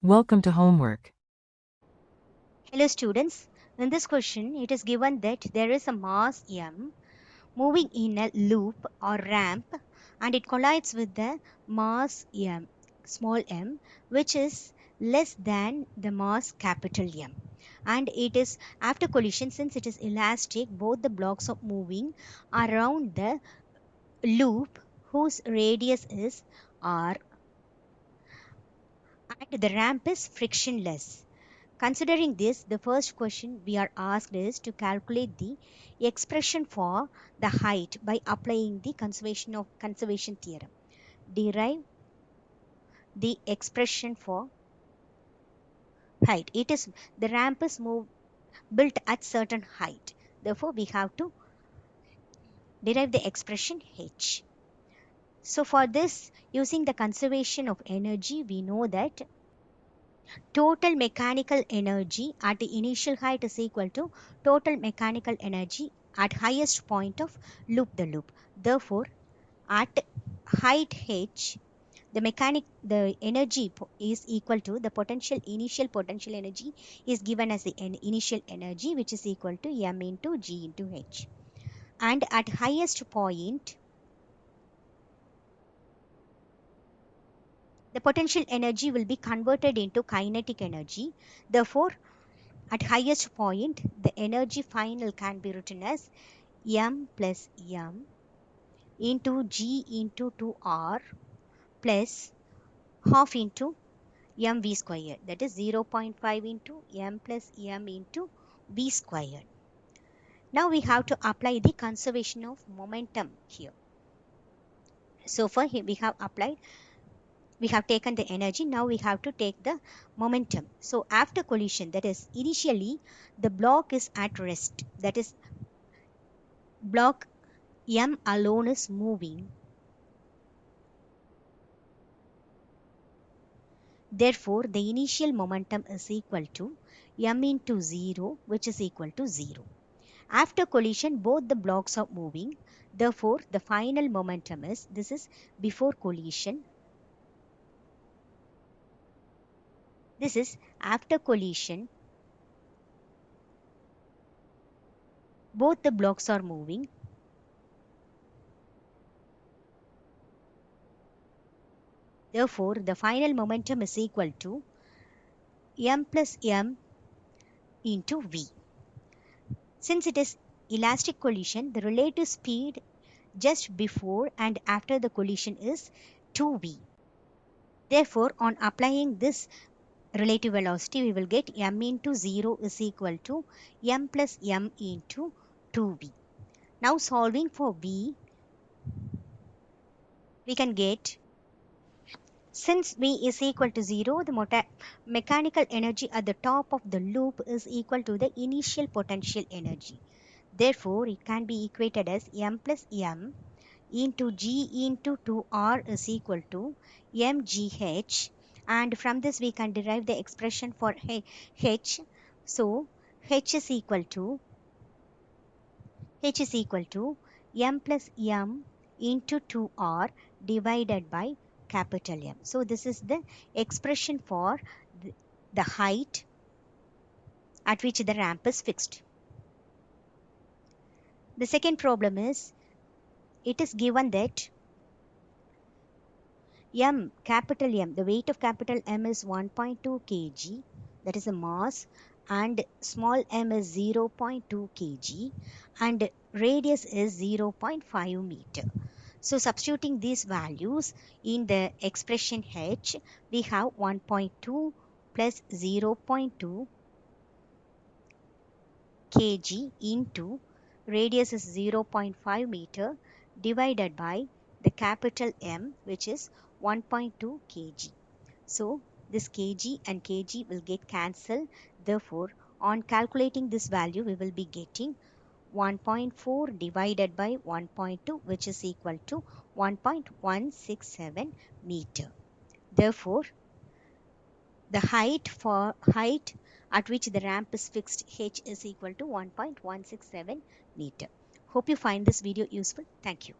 Welcome to homework. Hello students, in this question it is given that there is a mass m moving in a loop or ramp and it collides with the mass m, small m, which is less than the mass capital M. And it is after collision, since it is elastic, both the blocks are moving around the loop whose radius is r and the ramp is frictionless. Considering this, the first question we are asked is to calculate the expression for the height by applying the conservation theorem. Derive the expression for height. It is the ramp is built at certain height. Therefore, we have to derive the expression h. So for this, using the conservation of energy, we know that total mechanical energy at the initial height is equal to total mechanical energy at highest point of loop the loop. Therefore, at height h, the energy is equal to the initial potential energy is given as the initial energy, which is equal to m into g into h. And at highest point, the potential energy will be converted into kinetic energy. Therefore, at highest point, the energy final can be written as m plus m into g into 2r plus half into mv squared. That is 0.5 into m plus m into v squared. Now we have to apply the conservation of momentum here. So for here we have taken the energy. Now we have to take the momentum. So after collision, that is initially the block is at rest. That is block M alone is moving. Therefore, the initial momentum is equal to m into 0, which is equal to 0. After collision, both the blocks are moving. Therefore, the final momentum is, this is before collision. This is after collision. Both the blocks are moving. Therefore, the final momentum is equal to m plus m into v. Since it is elastic collision, the relative speed just before and after the collision is 2v. Therefore, on applying this relative velocity, we will get m into 0 is equal to m plus m into 2v. Now solving for v, we can get, since v is equal to 0, the mechanical energy at the top of the loop is equal to the initial potential energy. Therefore, it can be equated as m plus m into g into 2r is equal to mgh, and from this we can derive the expression for h. So h is equal to m plus m into 2r divided by capital M. So this is the expression for the height at which the ramp is fixed. The second problem is, it is given that capital M, the weight of capital M is 1.2 kg, that is a mass, and small m is 0.2 kg, and radius is 0.5 meter. So substituting these values in the expression h, we have 1.2 plus 0.2 kg into radius is 0.5 meter divided by the capital M, which is 1.2 kg. So this kg and kg will get cancelled. Therefore, on calculating this value, we will be getting 1.4 divided by 1.2, which is equal to 1.167 meter. Therefore, the height at which the ramp is fixed, h, is equal to 1.167 meter. Hope you find this video useful. Thank you.